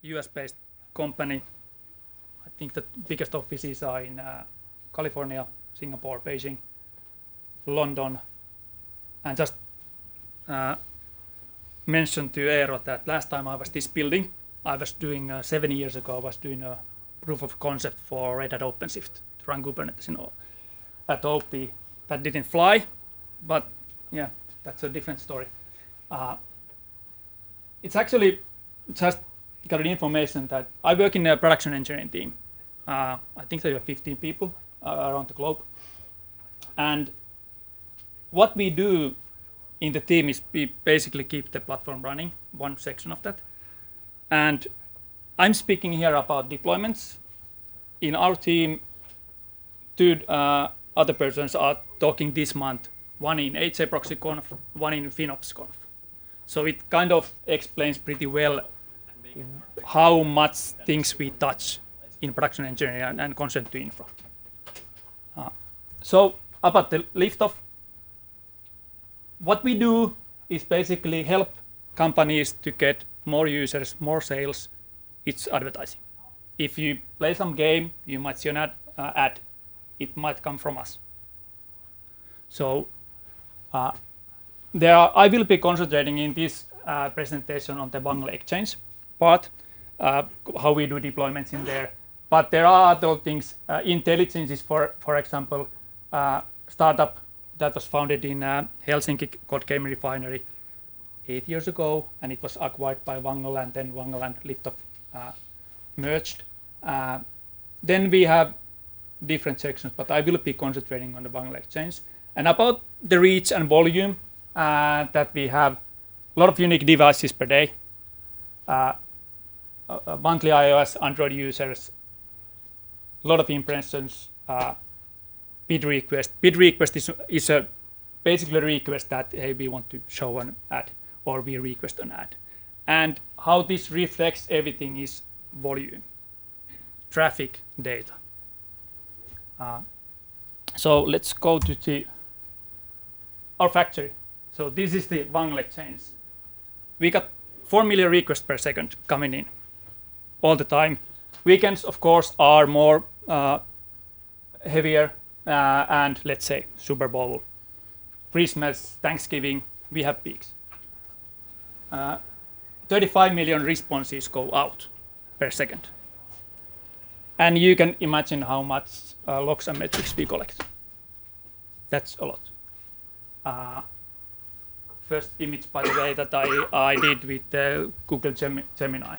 US-based company. I think the biggest offices are in California, Singapore, Beijing, London, and just mentioned to Eero that last time I was this building, I was doing 7 years ago. I was doing a proof of concept for Red Hat OpenShift to run Kubernetes at OP. That didn't fly, but yeah, that's a different story. It's actually just got an information that I work in a production engineering team. I think there are 15 people around the globe. And what we do in the team is we basically keep the platform running, one section of that. And I'm speaking here about deployments. In our team, two other persons are talking this month, one in HAProxyConf, one in FinOpsConf. So it kind of explains pretty well how much things we touch in production engineering and consent to infra. So about the Liftoff, what we do is basically help companies to get more users, more sales. It's advertising. If you play some game, you might see an ad. It might come from us. So I will be concentrating in this presentation on the Bangle Exchange part, how we do deployments in there. But there are other things. Intelligence is, for example, startup that was founded in Helsinki called Game Refinery 8 years ago, and it was acquired by Bangle, and then Bangle and Liftoff merged. Then we have different sections, but I will be concentrating on the Bangle Exchange. And about the reach and volume, that we have a lot of unique devices per day, monthly iOS, Android users, a lot of impressions, bid request. Bid request is a basically a request that, hey, we want to show an ad, or we request an ad. And how this reflects everything is volume, traffic, data. So let's go to our factory. So this is the Bangle Exchange. We got 4 million requests per second coming in all the time. Weekends, of course, are more heavier, and let's say Super Bowl, Christmas, Thanksgiving, we have peaks. 35 million responses go out per second. And you can imagine how much logs and metrics we collect. That's a lot. First image, by the way, that I did with Google Gemini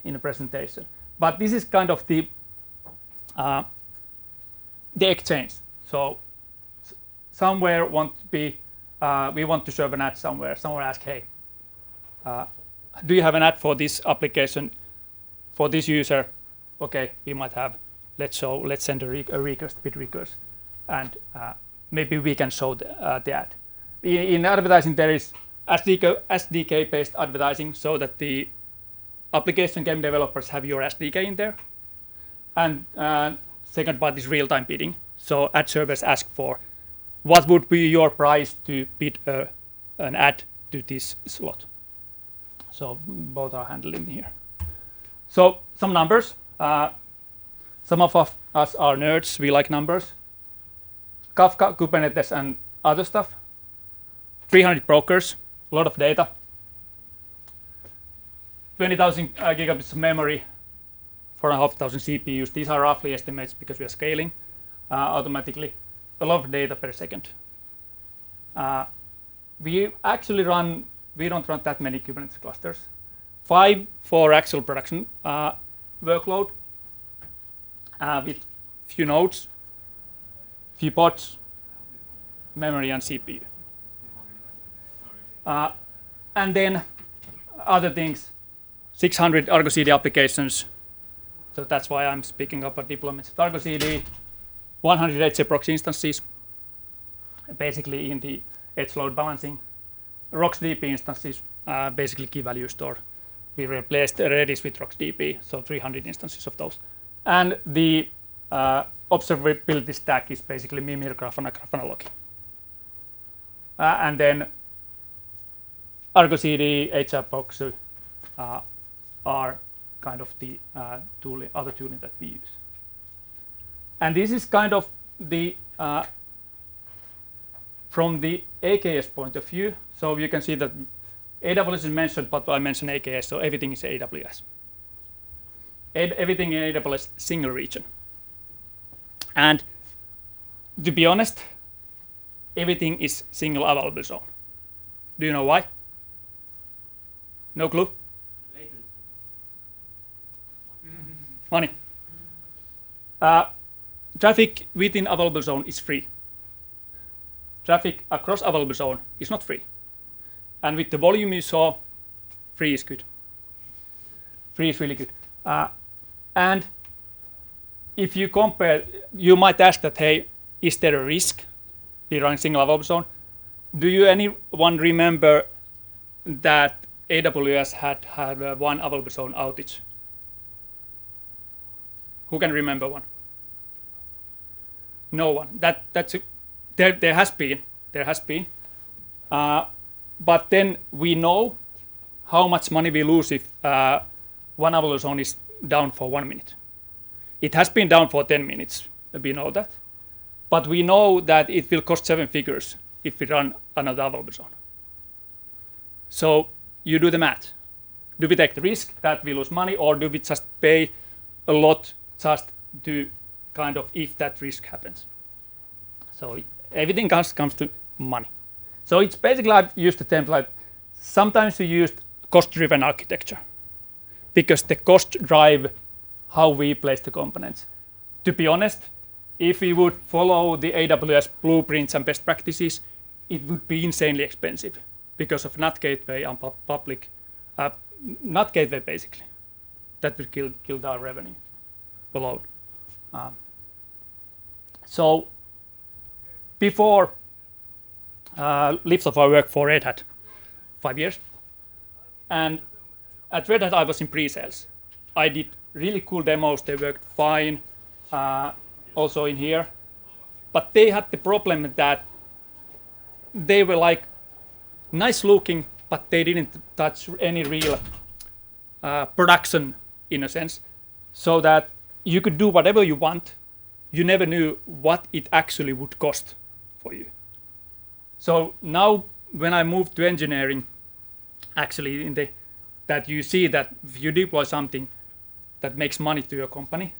in a presentation. But this is kind of the exchange. So somewhere we want to serve an ad somewhere. Somewhere ask, hey, do you have an ad for this application for this user? Okay, we might have. Let's send a request, bid request, and maybe we can show the ad. In advertising, there is SDK-based advertising, so that the application game developers have your SDK in there. And second part is real-time bidding. So ad servers ask for what would be your price to bid an ad to this slot. So both are handled in here. So some numbers. Some of us are nerds. We like numbers. Kafka, Kubernetes, and other stuff. 300 brokers, a lot of data. 20,000 gigabits of memory, 4,500 CPUs. These are roughly estimates because we are scaling automatically. A lot of data per second. We don't run that many Kubernetes clusters. 5 for actual production workload with few nodes, few pods, memory, and CPU. And then other things, 600 ArgoCD applications. So that's why I'm speaking about deployments with ArgoCD. 100 HA proxy instances, basically in the edge load balancing. RocksDB instances, basically key value store. We replaced Redis with RocksDB, so 300 instances of those. And the observability stack is basically Mimir, Grafana, Grafana logging. And then ArgoCD, HR proxy, are kind of the other tooling that we use. And this is kind of the from the AKS point of view. So you can see that AWS is mentioned, but I mentioned AKS, so everything is AWS. Everything in AWS single region. And to be honest, everything is single available zone. Do you know why? No clue? Money. Traffic within available zone is free. Traffic across available zone is not free. And with the volume you saw, free is good. Free is really good. And if you compare, you might ask that, hey, is there a risk in running single available zone? Do you anyone remember that AWS had one available zone outage? Who can remember one? No one. There has been. But then we know how much money we lose if one available zone is down for 1 minute. It has been down for 10 minutes. We know that. But we know that it will cost 7 figures if we run another available zone. So you do the math. Do we take the risk that we lose money, or do we just pay a lot just to kind of if that risk happens? So everything comes to money. So it's basically, I've used the template. Sometimes we used cost-driven architecture because the cost drive how we place the components. To be honest, if we would follow the AWS blueprints and best practices, it would be insanely expensive because of NAT gateway and public, NAT gateway basically. That would kill our revenue alone. So before Liftoff, I worked for Red Hat 5 years. And at Red Hat, I was in pre-sales. I did really cool demos. They worked fine. Also in here. But they had the problem that they were like nice looking, but they didn't touch any real production in a sense. So that you could do whatever you want. You never knew what it actually would cost for you. So now when I moved to engineering, actually that you see that if you deploy something that makes money to your company,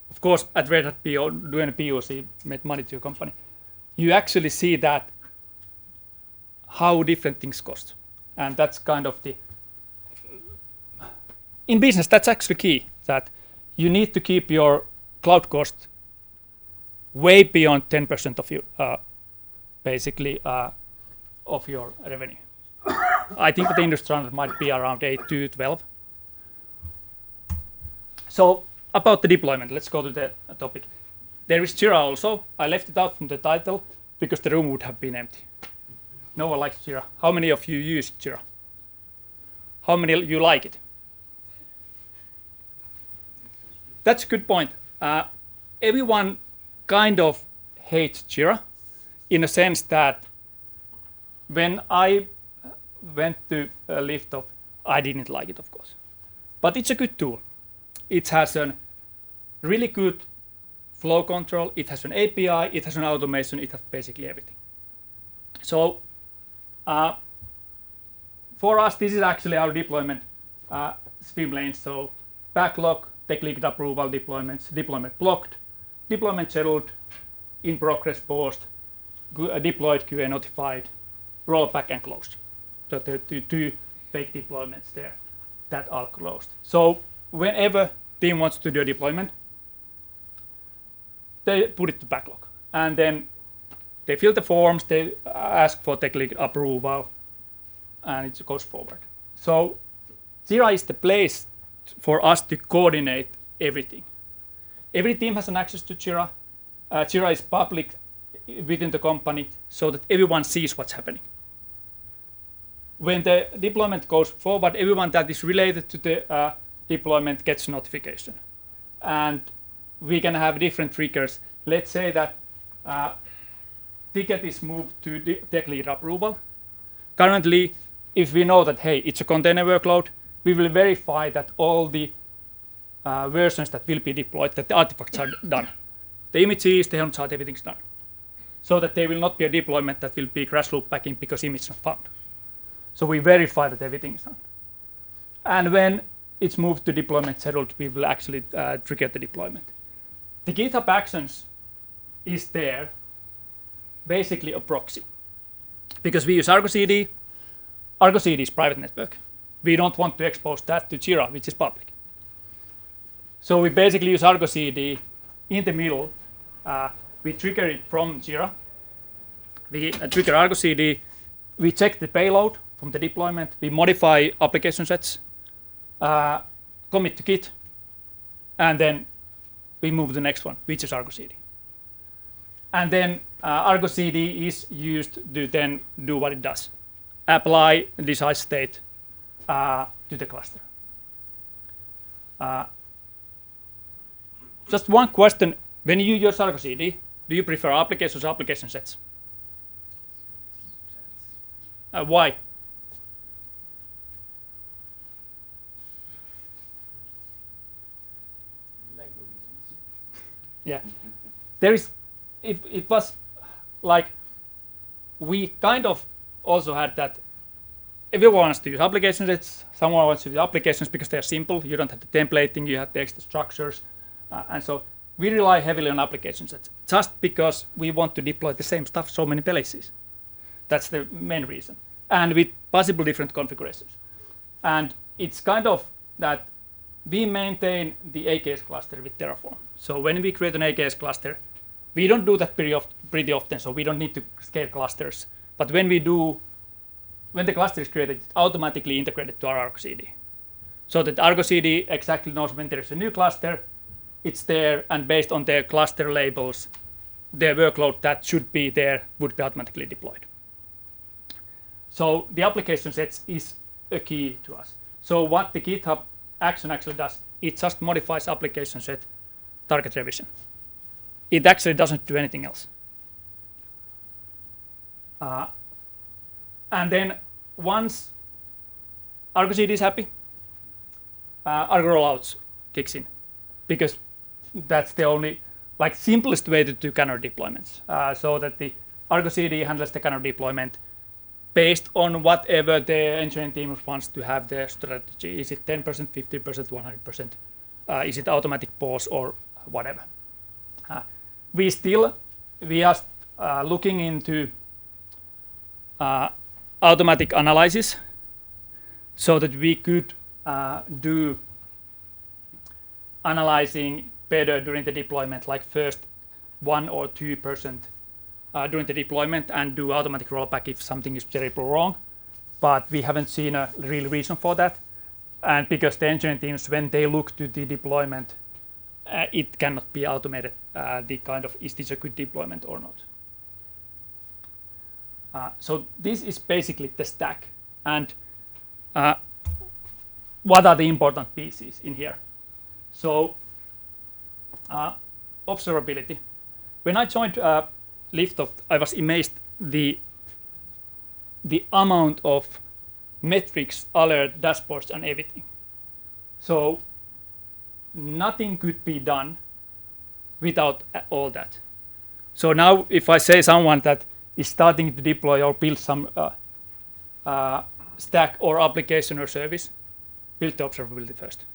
of course at Red Hat doing a POC made money to your company, you actually see that how different things cost. And that's kind of in business, that's actually key, that you need to keep your cloud cost way beyond 10% of your of your revenue. I think that the industry standard might be around 8 to 12. So about the deployment, let's go to the topic. There is Jira also. I left it out from the title because the room would have been empty. No one likes Jira. How many of you use Jira? How many of you like it? That's a good point. Everyone kind of hates Jira in a sense that when I went to Liftoff, I didn't like it, of course. But it's a good tool. It has a really good flow control. It has an API. It has an automation. It has basically everything. So for us, this is actually our deployment swim lanes. So backlog, tech-lead approval deployments, deployment blocked, deployment scheduled, in progress paused, deployed, QA notified, rollback and closed. So there are two fake deployments there that are closed. So whenever team wants to do a deployment, they put it to backlog. And then they fill the forms, they ask for tech-lead approval, and it goes forward. So Jira is the place for us to coordinate everything. Every team has an access to Jira. Jira is public within the company so that everyone sees what's happening. When the deployment goes forward, everyone that is related to the deployment gets notification. And we can have different triggers. Let's say that ticket is moved to tech lead approval. Currently, if we know that, hey, it's a container workload, we will verify that all the versions that will be deployed, that the artifacts are done. The images, the Helm chart, everything's done. So that there will not be a deployment that will be crash loop backing because image is not found. So we verify that everything is done. And when it's moved to deployment scheduled, we will actually trigger the deployment. The GitHub Actions is there, basically a proxy. Because we use ArgoCD. ArgoCD is private network. We don't want to expose that to Jira, which is public. So we basically use ArgoCD in the middle. We trigger it from Jira. We trigger ArgoCD. We check the payload from the deployment. We modify application sets, commit to Git, and then we move to the next one, which is ArgoCD. And then ArgoCD is used to then do what it does. Apply the desired state to the cluster. Just one question. When you use ArgoCD, do you prefer applications or application sets? Why? Yeah, there is. It was like we kind of also had that. Everyone wants to use application sets. Someone wants to use applications because they are simple. You don't have the templating. You have the extra structures, and so we rely heavily on application sets just because we want to deploy the same stuff so many places. That's the main reason, and with possible different configurations. And it's kind of that we maintain the AKS cluster with Terraform. So when we create an AKS cluster, we don't do that pretty often, so we don't need to scale clusters. But when we do, when the cluster is created, it's automatically integrated to our ArgoCD. So that ArgoCD exactly knows when there is a new cluster, it's there, and based on their cluster labels, the workload that should be there would be automatically deployed. So the application sets is a key to us. So what the GitHub action actually does, it just modifies application set target revision. It actually doesn't do anything else. And then once ArgoCD is happy, Argo rollouts kicks in, because that's the only simplest way to do canary deployments. So that the ArgoCD handles the canary deployment based on whatever the engineering team wants to have their strategy. Is it 10%, 50%, 100%? Is it automatic pause or whatever? We are looking into automatic analysis so that we could do analyzing better during the deployment, like first 1 or 2% during the deployment, and do automatic rollback if something is terribly wrong. But we haven't seen a real reason for that. And because the engineering teams, when they look to the deployment, it cannot be automated, the kind of, is this a good deployment or not? So this is basically the stack. And what are the important pieces in here? So observability. When I joined Liftoff, I was amazed the amount of metrics, alert, dashboards, and everything. So nothing could be done without all that. So now if I say someone that is starting to deploy or build some stack or application or service, build the observability first.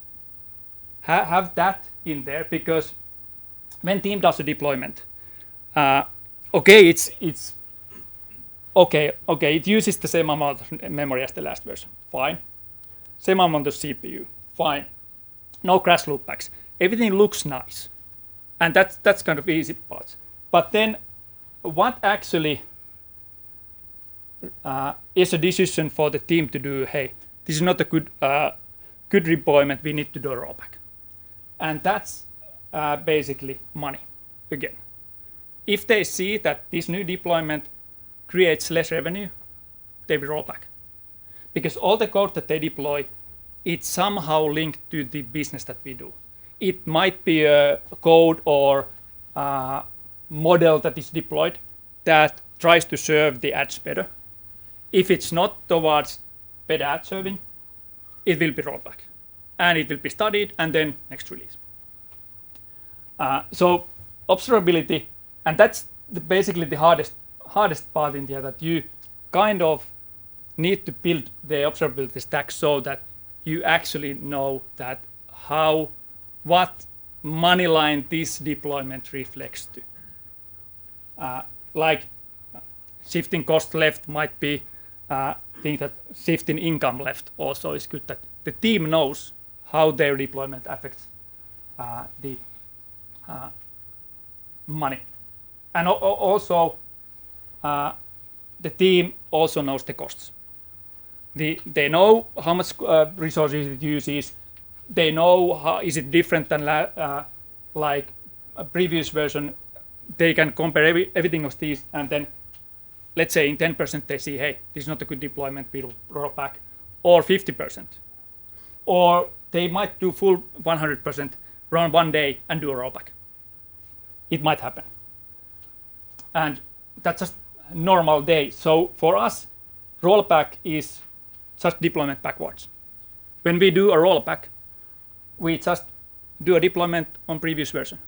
Have that in there, because when team does a deployment, it uses the same amount of memory as the last version, fine. Same amount of CPU, fine. No crash loopbacks. Everything looks nice, and that's kind of easy parts. But then, what actually is a decision for the team to do? Hey, this is not a good deployment. We need to do a rollback, and that's basically money again. If they see that this new deployment creates less revenue, they will roll back, because all the code that they deploy, it's somehow linked to the business that we do. It might be a code or a model that is deployed that tries to serve the ads better. If it's not towards better ad serving, it will be rolled back. And it will be studied, and then next release. So observability, and that's basically the hardest part in there, that you kind of need to build the observability stack so that you actually know that what money line this deployment reflects to. Like shifting cost left might be think that shifting income left also is good, that the team knows how their deployment affects the money. And also the team also knows the costs. They know how much resources it uses. They know how is it different than like a previous version. They can compare everything of these, and then let's say in 10% they see, hey, this is not a good deployment, we'll roll back, or 50%. Or they might do full 100%, run one day and do a rollback. It might happen. And that's just a normal day. So for us, rollback is just deployment backwards. When we do a rollback, we just do a deployment on previous version.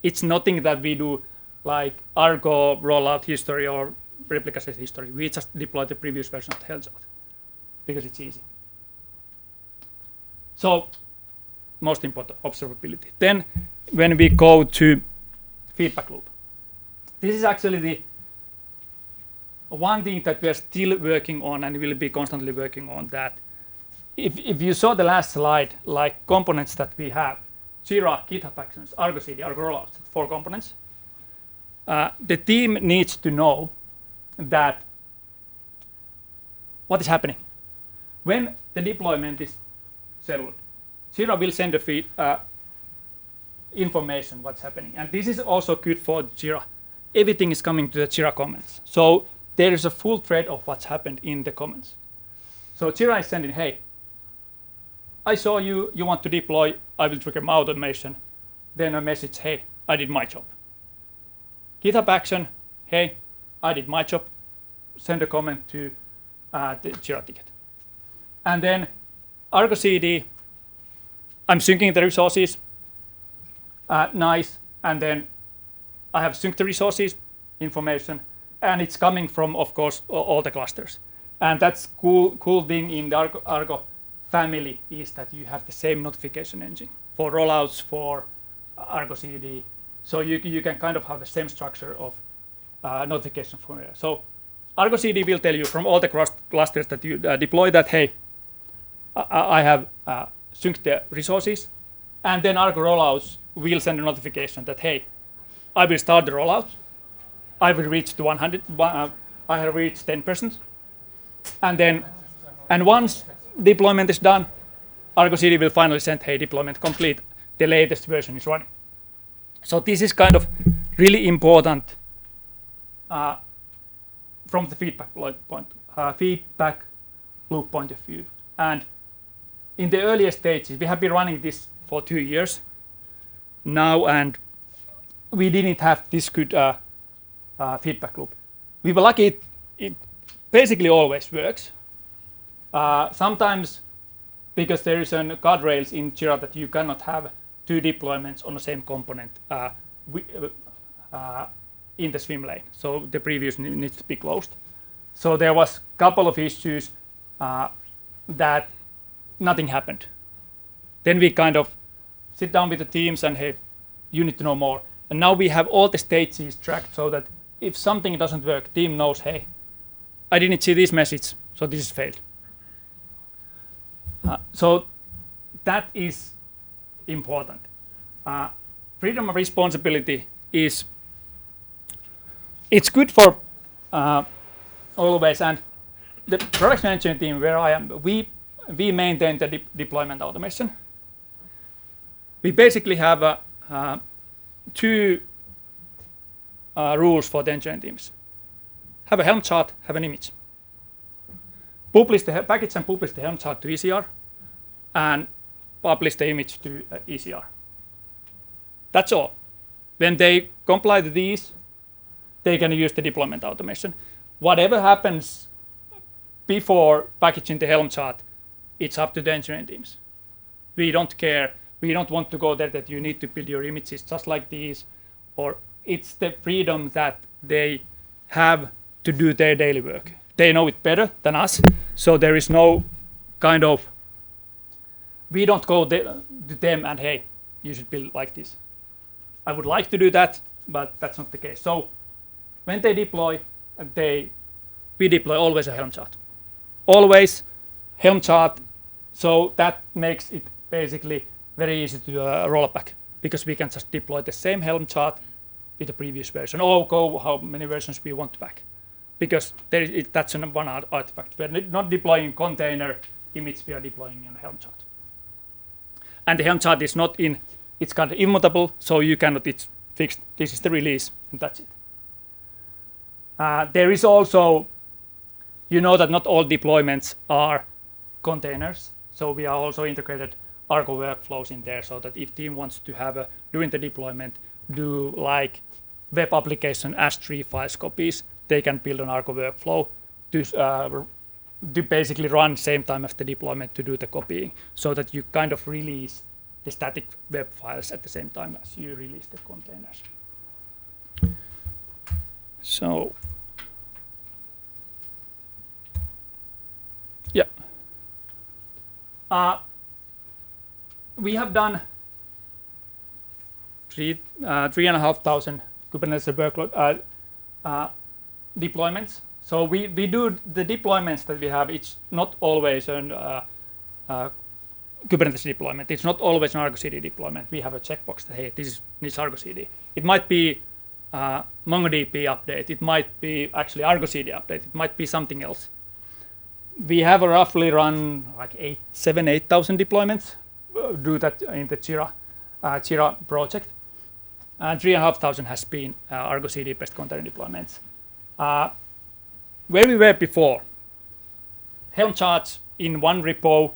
It's nothing that we do like Argo rollout history or replica set history. We just deploy the previous version of the health chart because it's easy. So most important, observability. Then when we go to feedback loop, this is actually the one thing that we are still working on and will be constantly working on. That if you saw the last slide, like components that we have, Jira, GitHub Actions, ArgoCD, Argo rollouts, 4 components. The team needs to know that what is happening. When the deployment is settled, Jira will send the feed information what's happening. And this is also good for Jira. Everything is coming to the Jira comments. So there is a full thread of what's happened in the comments. So Jira is sending, hey, I saw you want to deploy, I will trigger my automation. Then a message, hey, I did my job. GitHub action, hey, I did my job. Send a comment to the Jira ticket. And then ArgoCD, I'm syncing the resources. Nice. And then I have synced the resources, information, and it's coming from, of course, all the clusters. And that's cool thing in the Argo family is that you have the same notification engine for rollouts, for ArgoCD. So you can kind of have the same structure of notification from there. So ArgoCD will tell you from all the clusters that you deploy that, hey, I have synced the resources. And then Argo rollouts will send a notification that, hey, I will start the rollout. I will reach to 100. I have reached 10%. And once deployment is done, ArgoCD will finally send, hey, deployment complete. The latest version is running. So this is kind of really important from the feedback loop point of view. And in the earlier stages, we have been running this for 2 years now, and we didn't have this good feedback loop. We were lucky it basically always works. Sometimes because there is a guardrails in Jira that you cannot have 2 deployments on the same component in the swim lane. So the previous needs to be closed. So there was a couple of issues that nothing happened. Then we kind of sit down with the teams and, hey, you need to know more. And now we have all the stages tracked so that if something doesn't work, team knows, hey, I didn't see this message, so this is failed. So that is important. Freedom of responsibility is, it's good for always, and the production engineering team where I am, we maintain the deployment automation. We basically have 2 rules for the engineering teams. Have a Helm chart, have an image. Publish the package and publish the Helm chart to ECR, and publish the image to ECR. That's all. When they comply to these, they can use the deployment automation. Whatever happens before packaging the Helm chart, it's up to the engineering teams. We don't care. We don't want to go there that you need to build your images just like these, or it's the freedom that they have to do their daily work. They know it better than us, so there is no kind of, we don't go to them and hey, you should build like this. I would like to do that, but that's not the case. So when they deploy, we deploy always a Helm chart. Always Helm chart, so that makes it basically very easy to roll back, because we can just deploy the same Helm chart with the previous version, or go how many versions we want back, because that's one artifact. We're not deploying container image, we are deploying in a Helm chart. And the Helm chart is not in, it's kind of immutable, so you cannot, it's fixed, this is the release, and that's it. There is also, you know that not all deployments are containers, so we are also integrated Argo workflows in there, so that if team wants to have during the deployment, do like web application S3 files copies, they can build an Argo workflow to basically run same time as the deployment to do the copying, so that you kind of release the static web files at the same time as you release the containers. So, yeah. We have done 3,500 Kubernetes workload deployments. So we do the deployments that we have. It's not always an Kubernetes deployment. It's not always an ArgoCD deployment. We have a checkbox that hey, this is ArgoCD. It might be MongoDB update. It might be actually ArgoCD update. It might be something else. We have roughly run like 8,000 deployments. Do that in the Jira project, and 3,500 has been ArgoCD based container deployments. Where we were before, Helm charts in one repo,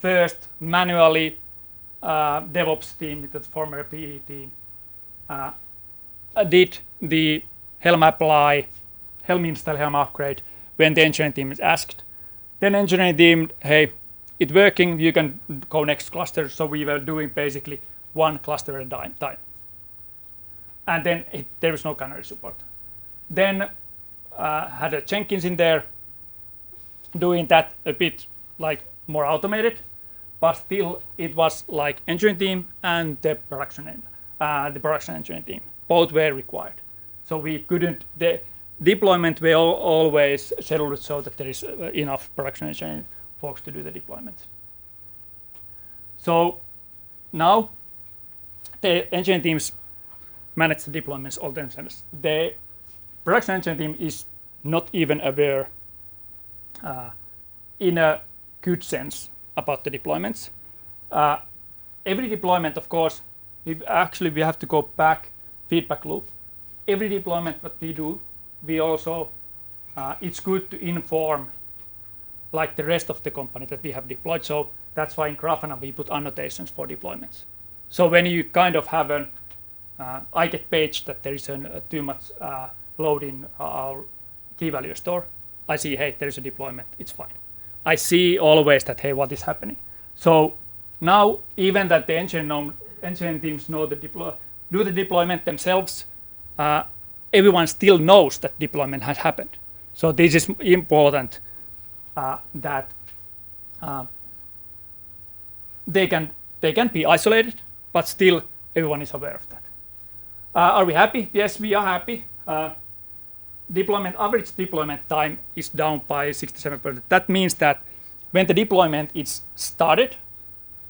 first manually, DevOps team, the former PE team, did the Helm apply, Helm install, Helm upgrade when the engineering team is asked. Then engineering team, hey, it's working, you can go next cluster. So we were doing basically one cluster at a time. And then there was no canary support. Then had a Jenkins in there, doing that a bit like more automated, but still it was like engineering team and the production engineering team. Both were required. So we couldn't, the deployment were always scheduled so that there is enough production engineering folks to do the deployments. So now the engineering teams manage the deployments all themselves. The production engineering team is not even aware in a good sense about the deployments. Every deployment, of course, we have to go back feedback loop. Every deployment that we do, we also, it's good to inform like the rest of the company that we have deployed. So that's why in Grafana we put annotations for deployments. So when you kind of have an, I get page that there is too much load in our key value store, I see, hey, there's a deployment, it's fine. I see always that, hey, what is happening? So now even that the engineering teams know do the deployment themselves, everyone still knows that deployment has happened. So this is important that they can be isolated, but still everyone is aware of that. Are we happy? Yes, we are happy. Average deployment time is down by 67%. That means that when the deployment is started,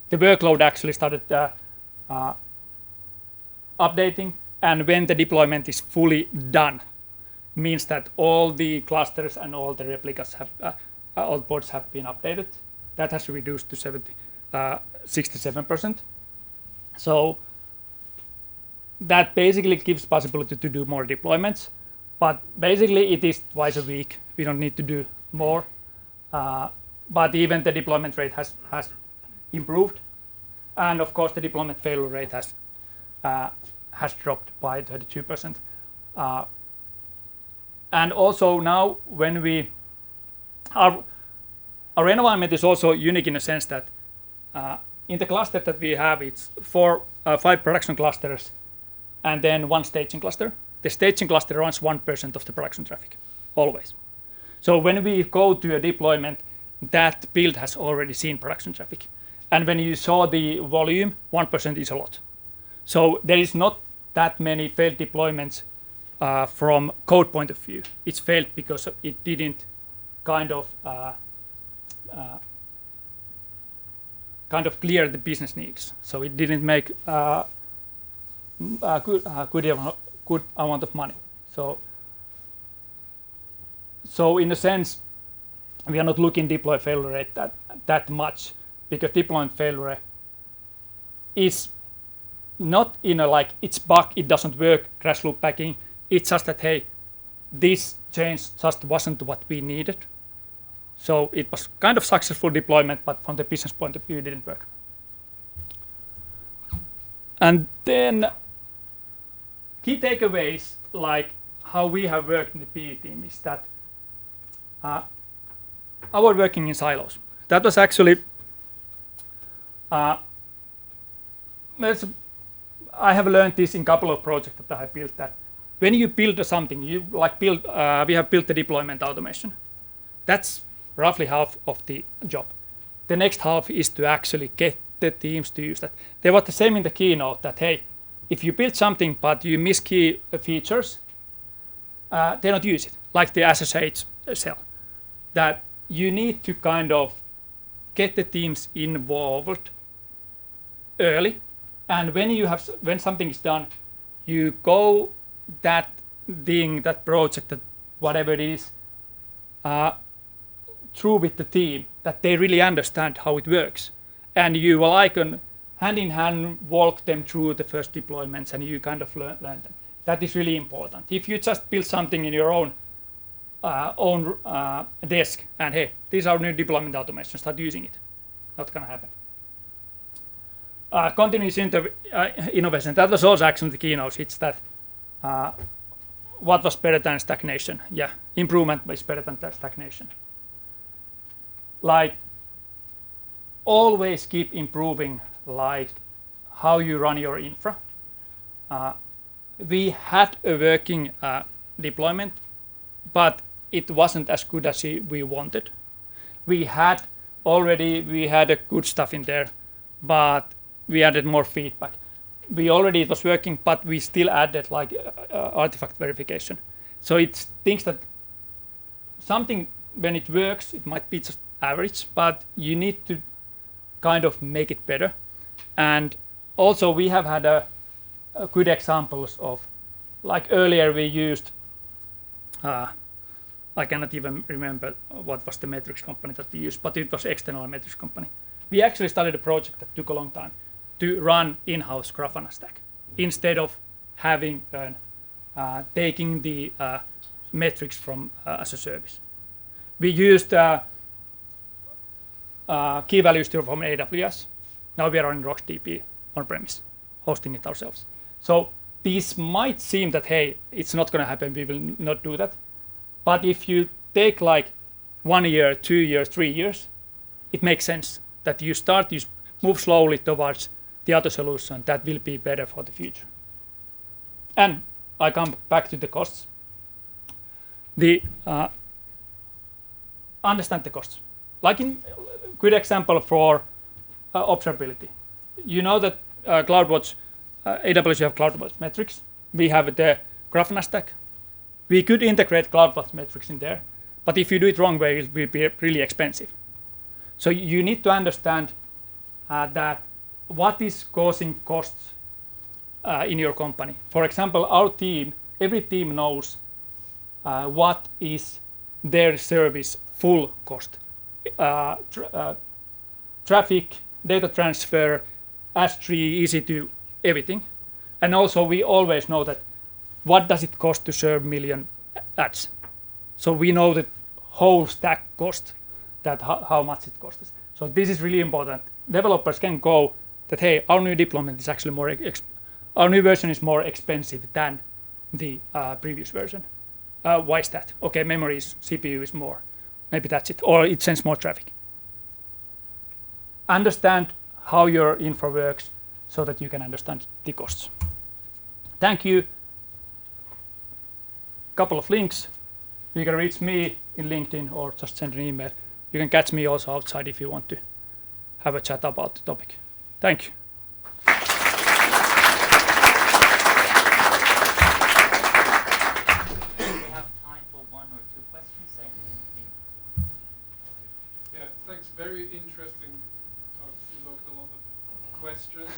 the workload actually started updating, and when the deployment is fully done, means that all the clusters and all the replicas have, all pods have been updated. That has reduced to 67%. So that basically gives possibility to do more deployments, but basically it is twice a week. We don't need to do more, but even the deployment rate has improved, and of course the deployment failure rate has dropped by 32%. And also now when we Our environment is also unique in a sense that in the cluster that we have, it's 5 production clusters and then 1 staging cluster. The staging cluster runs 1% of the production traffic, always. So when we go to a deployment, that build has already seen production traffic. And when you saw the volume, 1% is a lot. So there is not that many failed deployments from code point of view. It's failed because it didn't kind of clear the business needs. So it didn't make a good amount of money. So in a sense, we are not looking deploy failure rate that much, because deployment failure is not in a like it's bug, it doesn't work, crash loop packing. It's just that, hey, this change just wasn't what we needed. So it was kind of successful deployment, but from the business point of view, it didn't work. And then key takeaways, like how we have worked in the PE team, is that our working in silos. That was actually, I have learned this in a couple of projects that I have built, that when you build something, we have built the deployment automation. That's roughly half of the job. The next half is to actually get the teams to use that. There was the same in the keynote that, hey, if you build something but you miss key features, they don't use it, like the SSH cell. That you need to kind of get the teams involved early, and when something is done, you go that thing, that project, that whatever it is, through with the team, that they really understand how it works, and you will hand in hand walk them through the first deployments, and you kind of learn them. That is really important. If you just build something in your own desk and hey, these are new deployment automation, start using it, not gonna happen. Continuous innovation, that was also actually the keynote. It's that what was better than stagnation? Yeah, improvement is better than stagnation. Like always keep improving, like how you run your infra. We had a working deployment, but it wasn't as good as we wanted. We had a good stuff in there, but we added more feedback. It was working, but we still added like artifact verification. So it's things that something, when it works, it might be just average, but you need to kind of make it better. And also we have had a good examples of, like earlier we used, I cannot even remember what was the metrics company that we used, but it was external metrics company. We actually started a project that took a long time to run in-house Grafana stack instead of having taking the metrics from as a service. We used key value store from AWS. Now we are running RocksDB on-premise, hosting it ourselves. So this might seem that, hey, it's not going to happen, we will not do that. But if you take like 1 year, 2 years, 3 years, it makes sense that you move slowly towards the other solution that will be better for the future. And I come back to the costs. Understand the costs. Like in good example for observability. You know that CloudWatch, AWS, you have CloudWatch metrics. We have the Grafana stack. We could integrate CloudWatch metrics in there, but if you do it wrong way, it will be really expensive. So you need to understand that what is causing costs in your company. For example, every team knows what is their service full cost. Traffic, data transfer, S3, EC2, everything. And also we always know that what does it cost to serve million ads. So we know the whole stack cost, that how much it costs. So this is really important. Developers can go that, hey, our new deployment is actually our new version is more expensive than the previous version. Why is that? Okay, CPU is more. Maybe that's it, or it sends more traffic. Understand how your infra works so that you can understand the costs. Thank you. Couple of links. You can reach me in LinkedIn or just send an email. You can catch me also outside if you want to have a chat about the topic. Thank you. We have time for one or two questions. Yeah, thanks. Very interesting talk. Evoked a lot of questions.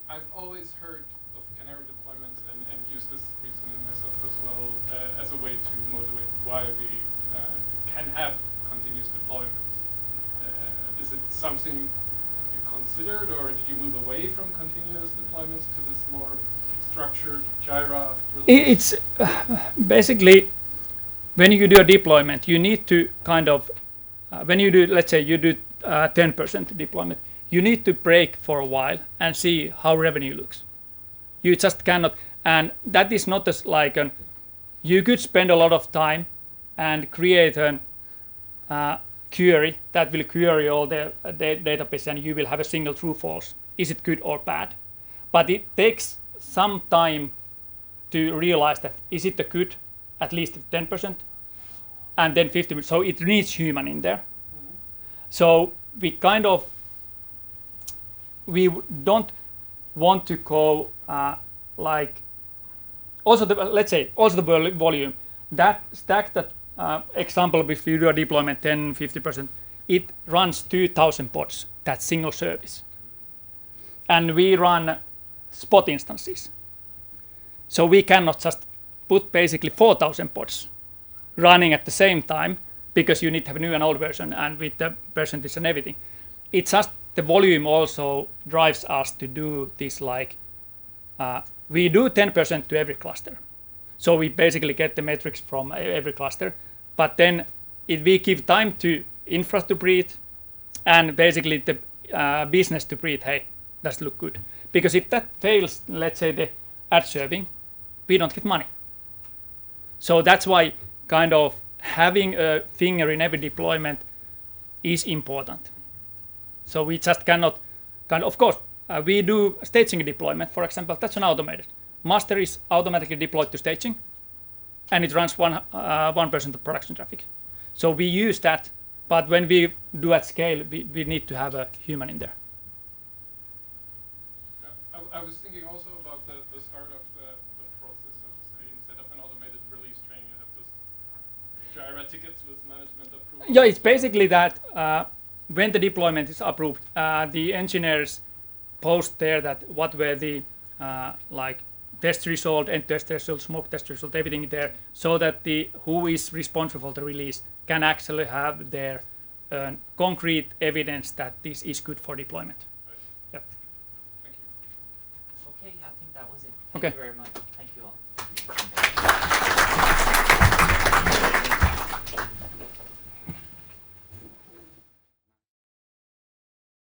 I've always heard of canary deployments and used this recently myself as well as a way to motivate why we can have continuous deployments. Is it something you considered, or did you move away from continuous deployments to this more structured Jira release? It's basically when you do a deployment, you need to kind of when you do, let's say you do 10% deployment, you need to break for a while and see how revenue looks. You just cannot, and that is not as like an. You could spend a lot of time and create an query that will query all the database, and you will have a single true false. Is it good or bad? But it takes some time to realize that is it a good, at least 10%, and then 50%. So it needs human in there. Mm-hmm. So we kind of don't want to go like also let's say also the volume that stack that example, if you do a deployment 10-50%, it runs 2,000 pods, that single service, and we run spot instances, so we cannot just put basically 4,000 pods running at the same time, because you need to have a new and old version and with the percentage and everything. It's just the volume also drives us to do this, like we do 10% to every cluster. So we basically get the metrics from every cluster, but then we give time to infra to breathe and basically the business to breathe, hey, does it look good? Because if that fails, let's say the ad serving, we don't get money. So that's why kind of having a finger in every deployment is important. So we just cannot, of course, we do staging deployment, for example, that's an automated. Master is automatically deployed to staging, and it runs 1% of production traffic. So we use that, but when we do at scale, we need to have a human in there. I was thinking also about the start of the process, so to say. Instead of an automated release train, you have this Jira tickets with management approval. Yeah, it's basically that when the deployment is approved, the engineers post there that what were the like test result, end test result, smoke test result, everything there, so that the who is responsible for the release can actually have their concrete evidence that this is good for deployment. Right. Yep. Thank you. Okay, I think that was it. Okay. Thank you very much.